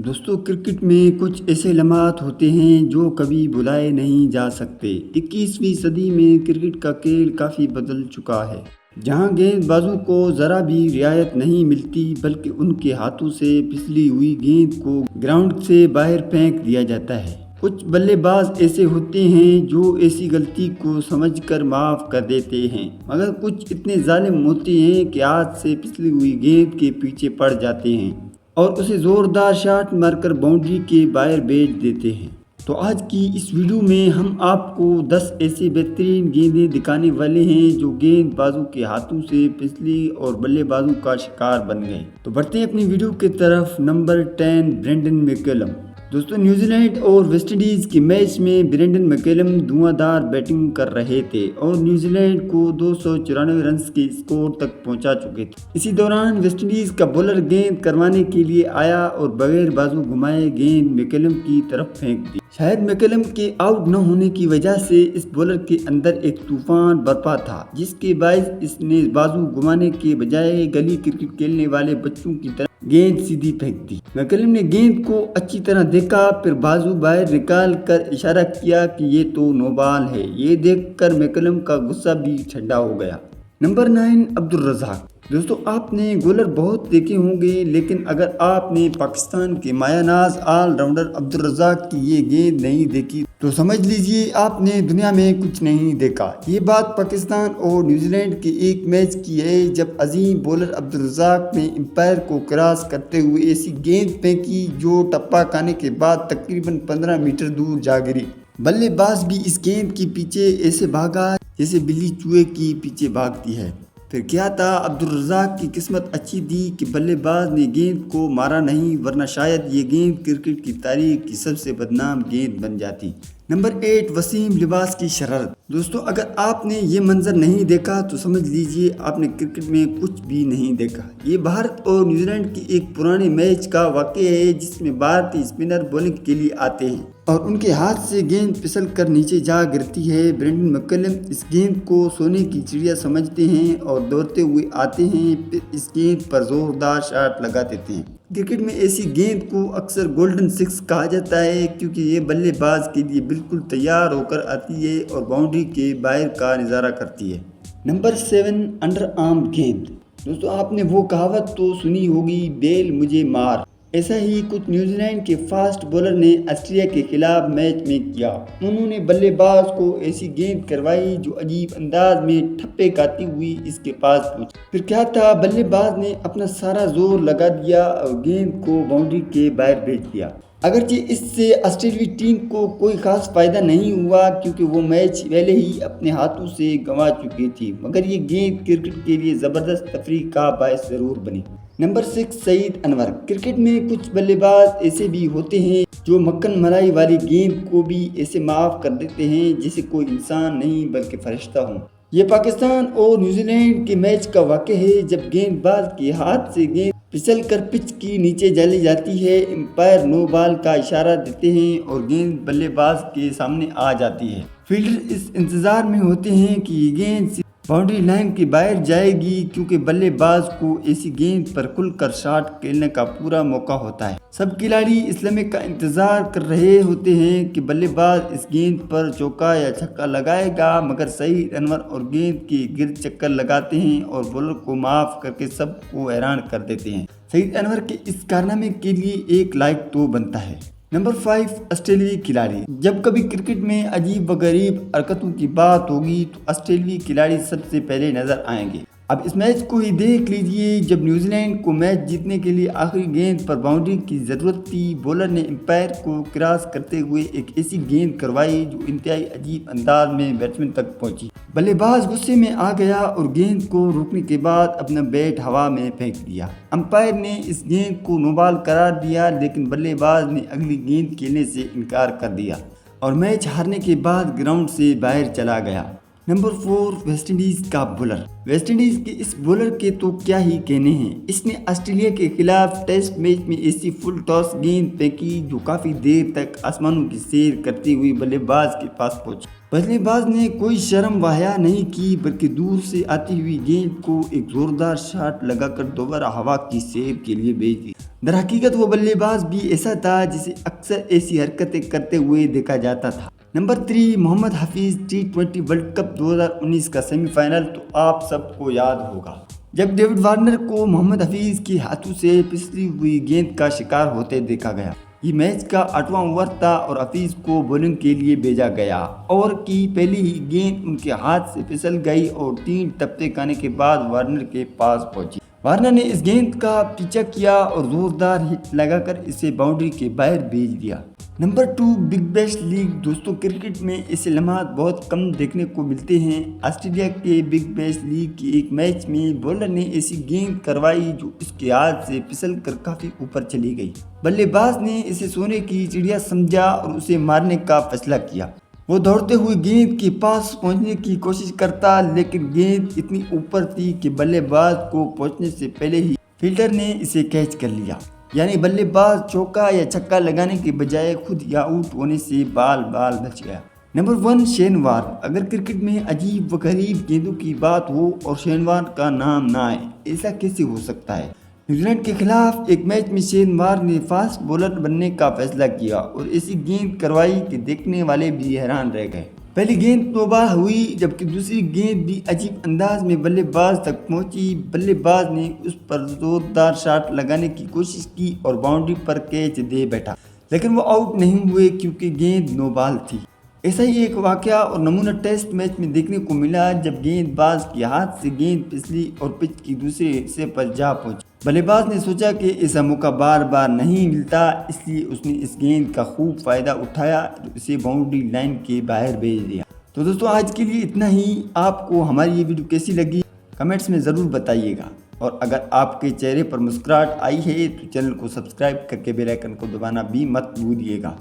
دوستو کرکٹ میں کچھ ایسے لمحات ہوتے ہیں جو کبھی بلائے نہیں جا سکتے۔ 21ویں صدی میں کرکٹ کا کھیل کافی بدل چکا ہے، جہاں گیند بازوں کو ذرا بھی رعایت نہیں ملتی بلکہ ان کے ہاتھوں سے پھسلی ہوئی گیند کو گراؤنڈ سے باہر پھینک دیا جاتا ہے۔ کچھ بلے باز ایسے ہوتے ہیں جو ایسی غلطی کو سمجھ کر معاف کر دیتے ہیں، مگر کچھ اتنے ظالم ہوتے ہیں کہ ہاتھ سے پھسلی ہوئی گیند کے پیچھے پڑ جاتے ہیں اور اسے زوردار شاٹ مار کر باؤنڈری کے باہر بھیج دیتے ہیں۔ تو آج کی اس ویڈیو میں ہم آپ کو 10 ایسے بہترین گیندیں دکھانے والے ہیں جو گیند بازوں کے ہاتھوں سے پھسلی اور بلے بازوں کا شکار بن گئے۔ تو بڑھتے ہیں اپنی ویڈیو کی طرف۔ Number 10 Brendon McCullum. دوستو نیوزی لینڈ اور ویسٹ انڈیز کے میچ میں برینڈن میکلم دھواں دھار بیٹنگ کر رہے تھے اور نیوزی لینڈ کو 294 رنز کے اسکور تک پہنچا چکے تھے۔ اسی دوران ویسٹ انڈیز کا بولر گیند کروانے کے لیے آیا اور بغیر بازو گھمائے گیند میکلم کی طرف پھینک دی۔ شاید میکلم کے آؤٹ نہ ہونے کی وجہ سے اس بولر کے اندر ایک طوفان برپا تھا، جس کے باعث اس نے بازو گھمانے کے بجائے گلی کرکٹ کھیلنے والے بچوں کی طرح گیند سیدھی پھینک دی۔ میکلم نے گیند کو اچھی طرح دیکھا، پھر بازو باہر نکال کر اشارہ کیا کہ یہ تو نو بال ہے۔ یہ دیکھ کر میکلم کا غصہ بھی ٹھنڈا ہو گیا۔ نمبر 9 عبدالرزاق۔ دوستو آپ نے گولر بہت دیکھے ہوں گے، لیکن اگر آپ نے پاکستان کے مایہ ناز آل راؤنڈر عبدالرزاق کی یہ گیند نہیں دیکھی تو سمجھ لیجئے آپ نے دنیا میں کچھ نہیں دیکھا۔ یہ بات پاکستان اور نیوزی لینڈ کے ایک میچ کی ہے جب عظیم بولر عبدالرزاق نے امپائر کو کراس کرتے ہوئے ایسی گیند پھینکی جو ٹپا کھانے کے بعد تقریباً 15 میٹر دور جا گری۔ بلے باز بھی اس گیند کے پیچھے ایسے بھاگا جیسے بلی چوہے کی پیچھے بھاگتی ہے۔ پھر کیا تھا، عبدالرزاق کی قسمت اچھی تھی کہ بلے باز نے گیند کو مارا نہیں، ورنہ شاید یہ گیند کرکٹ کی تاریخ کی سب سے بدنام گیند بن جاتی۔ نمبر 8 وسیم لباس کی شرارت۔ دوستو اگر آپ نے یہ منظر نہیں دیکھا تو سمجھ لیجئے آپ نے کرکٹ میں کچھ بھی نہیں دیکھا۔ یہ بھارت اور نیوزی لینڈ کے ایک پرانے میچ کا واقعہ ہے جس میں بھارتی اسپنر بولنگ کے لیے آتے ہیں اور ان کے ہاتھ سے گیند پھسل کر نیچے جا گرتی ہے۔ برینڈن میکلم اس گیند کو سونے کی چڑیا سمجھتے ہیں اور دوڑتے ہوئے آتے ہیں، پھر اس گیند پر زوردار شاٹ لگا دیتے ہیں۔ کرکٹ میں ایسی گیند کو اکثر گولڈن سکس کہا جاتا ہے کیونکہ یہ بلے باز کے لیے بالکل تیار ہو کر آتی ہے اور باؤنڈری کے باہر کا نظارہ کرتی ہے۔ نمبر 7 انڈر آرم گیند۔ دوستو آپ نے وہ کہاوت تو سنی ہوگی، بیل مجھے مار۔ ایسا ہی کچھ نیوزی لینڈ کے فاسٹ بولر نے آسٹریلیا کے خلاف میچ میں کیا۔ انہوں نے بلے باز کو ایسی گیند کروائی جو عجیب انداز میں ٹھپے کھاتی ہوئی اس کے پاس پہنچی۔ پھر کیا تھا، بلے باز نے اپنا سارا زور لگا دیا اور گیند کو باؤنڈری کے باہر بھیج دیا۔ اگرچہ اس سے آسٹریلوی ٹیم کو کوئی خاص فائدہ نہیں ہوا کیونکہ وہ میچ پہلے ہی اپنے ہاتھوں سے گنوا چکی تھی، مگر یہ گیند کرکٹ کے لیے زبردست تفریح کا باعث ضرور بنی۔ نمبر 6 سعید انور۔ کرکٹ میں کچھ بلے باز ایسے بھی ہوتے ہیں جو مکھن ملائی والی گیند کو بھی ایسے معاف کر دیتے ہیں جیسے کوئی انسان نہیں بلکہ فرشتہ ہوں۔ یہ پاکستان اور نیوزی لینڈ کے میچ کا واقعہ ہے جب گیند باز کے ہاتھ سے گیند پھسل کر پچ کی نیچے چلی جاتی ہے، امپائر نو بال کا اشارہ دیتے ہیں اور گیند بلے باز کے سامنے آ جاتی ہے۔ فیلڈر اس انتظار میں ہوتے ہیں کہ یہ گیند باؤنڈری لائن کے باہر جائے گی کیونکہ بلے باز کو ایسی گیند پر کھل کر شاٹ کھیلنے کا پورا موقع ہوتا ہے۔ سب کھلاڑی اس لمحے کا انتظار کر رہے ہوتے ہیں کہ بلے باز اس گیند پر چوکا یا چھکا لگائے گا، مگر سعید انور اور گیند کے گرد چکر لگاتے ہیں اور بولر کو معاف کر کے سب کو حیران کر دیتے ہیں۔ سعید انور کے اس کارنامے کے لیے ایک لائق تو بنتا ہے۔ نمبر 5 آسٹریلوی کھلاڑی۔ جب کبھی کرکٹ میں عجیب و غریب حرکتوں کی بات ہوگی تو آسٹریلوی کھلاڑی سب سے پہلے نظر آئیں گے۔ اب اس میچ کو ہی دیکھ لیجئے، جب نیوزی لینڈ کو میچ جیتنے کے لیے آخری گیند پر باؤنڈری کی ضرورت تھی، بولر نے امپائر کو کراس کرتے ہوئے ایک ایسی گیند کروائی جو انتہائی عجیب انداز میں بیٹسمین تک پہنچی۔ بلے باز غصے میں آ گیا اور گیند کو روکنے کے بعد اپنا بیٹ ہوا میں پھینک دیا۔ امپائر نے اس گیند کو نو بال قرار دیا، لیکن بلے باز نے اگلی گیند کھیلنے سے انکار کر دیا اور میچ ہارنے کے بعد گراؤنڈ سے باہر چلا گیا۔ نمبر 4 ویسٹ انڈیز کا بولر۔ ویسٹ انڈیز کے اس بولر کے تو کیا ہی کہنے ہیں، اس نے آسٹریلیا کے خلاف ٹیسٹ میچ میں ایسی فل ٹاس گیند پھینکی جو کافی دیر تک آسمانوں کی سیر کرتی ہوئی بلے باز کے پاس پہنچی۔ بلے باز نے کوئی شرم و حیا نہیں کی بلکہ دور سے آتی ہوئی گیند کو ایک زوردار شاٹ لگا کر دوبارہ ہوا کی سیر کے لیے بھیج دی۔ در حقیقت وہ بلے باز بھی ایسا تھا جسے اکثر ایسی حرکتیں کرتے ہوئے دیکھا جاتا تھا۔ نمبر 3 محمد حفیظ T20 ورلڈ کپ 2019 کا سیمی فائنل تو آپ سب کو یاد ہوگا جب ڈیوڈ وارنر کو محمد حفیظ کے ہاتھوں سے پھسلی ہوئی گیند کا شکار ہوتے دیکھا گیا۔ یہ میچ کا 8واں اوور تھا اور حفیظ کو بولنگ کے لیے بھیجا گیا۔ اوور کی پہلی ہی گیند ان کے ہاتھ سے پھسل گئی اور 3 ٹپے کھانے کے بعد وارنر کے پاس پہنچی۔ وارنر نے اس گیند کا پیچھا کیا اور زوردار ہٹ لگا کر اسے باؤنڈری کے باہر بھیج دیا۔ Number 2 Big Bash League. دوستوں کرکٹ میں ایسے لمحات بہت کم دیکھنے کو ملتے ہیں۔ آسٹریلیا کے بگ بیش لیگ کے ایک میچ میں بولر نے ایسی گیند کروائی جو اس کے ہاتھ سے پھسل کر کافی اوپر چلی گئی۔ بلے باز نے اسے سونے کی چڑیا سمجھا اور اسے مارنے کا فیصلہ کیا۔ وہ دوڑتے ہوئے گیند کے پاس پہنچنے کی کوشش کرتا لیکن گیند اتنی اوپر تھی کہ بلے باز کو پہنچنے سے پہلے ہی فیلڈر نے اسے کیچ کر لیا۔ یعنی بلے باز چوکا یا چھکا لگانے کے بجائے خود یا آؤٹ ہونے سے بال بچ گیا۔ Number 1 Shane Warne. اگر کرکٹ میں عجیب و غریب گیندوں کی بات ہو اور شین وارن کا نام نہ آئے، ایسا کیسے ہو سکتا ہے؟ نیوزی لینڈ کے خلاف ایک میچ میں شین وارن نے فاسٹ بولر بننے کا فیصلہ کیا اور ایسی گیند کروائی کہ دیکھنے والے بھی حیران رہ گئے۔ پہلی گیند نو بال ہوئی جبکہ دوسری گیند بھی عجیب انداز میں بلے باز تک پہنچی۔ بلے باز نے اس پر زوردار شاٹ لگانے کی کوشش کی اور باؤنڈری پر کیچ دے بیٹھا لیکن وہ آؤٹ نہیں ہوئے کیونکہ گیند نو بال تھی۔ ایسا ہی ایک واقعہ اور نمونہ ٹیسٹ میچ میں دیکھنے کو ملا جب گیند باز کے ہاتھ سے گیند پھسلی اور پچ کی دوسرے حصے پر جا پہنچی۔ بلے باز نے سوچا کہ ایسا موقع بار بار نہیں ملتا، اس لیے اس نے اس گیند کا خوب فائدہ اٹھایا اور اسے باؤنڈری لائن کے باہر بھیج دیا۔ تو دوستوں آج کے لیے اتنا ہی۔ آپ کو ہماری یہ ویڈیو کیسی لگی کمنٹس میں ضرور بتائیے گا، اور اگر آپ کے چہرے پر مسکراہٹ آئی ہے تو چینل کو سبسکرائب کر کے بیل آئیکن کو دبانا بھی مت بھولیے گا۔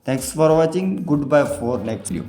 Thanks for watching. Good bye for next video.